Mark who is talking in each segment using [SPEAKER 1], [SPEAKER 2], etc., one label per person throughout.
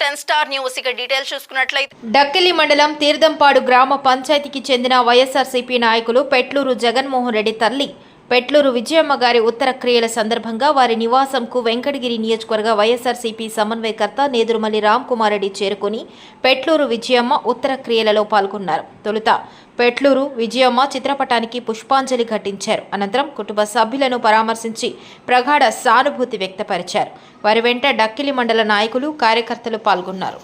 [SPEAKER 1] 10 Star News ఇక details చూసుకున్నట్లయితే
[SPEAKER 2] డక్కిలి మండలం తీర్థంపాడు గ్రామ పంచాయతీకి చెందిన వైఎస్ఆర్సీపీ నాయకులు పెట్లూరు జగన్మోహన్ రెడ్డి తల్లి పెట్లూరు విజయమ్మ గారి ఉత్తర క్రియల సందర్భంగా వారి నివాసంకు వెంకటగిరి నియోజకవర్గ వైఎస్ఆర్సీపీ సమన్వయకర్త నేదురుమల్లి రామ్ కుమార్ రెడ్డి చేరుకుని పెట్లూరు విజయమ్మ ఉత్తర క్రియలలో పాల్గొన్నారు. తొలుత పెట్లూరు విజయమ్మ చిత్రపటానికి పుష్పాంజలి ఘటించారు. అనంతరం కుటుంబ సభ్యులను పరామర్శించి ప్రగాఢ సానుభూతి వ్యక్తపరిచారు. వారి వెంట డక్కిలి మండల నాయకులు కార్యకర్తలు పాల్గొన్నారు.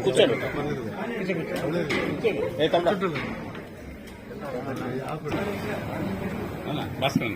[SPEAKER 3] కూర్చోండి భాస్కర్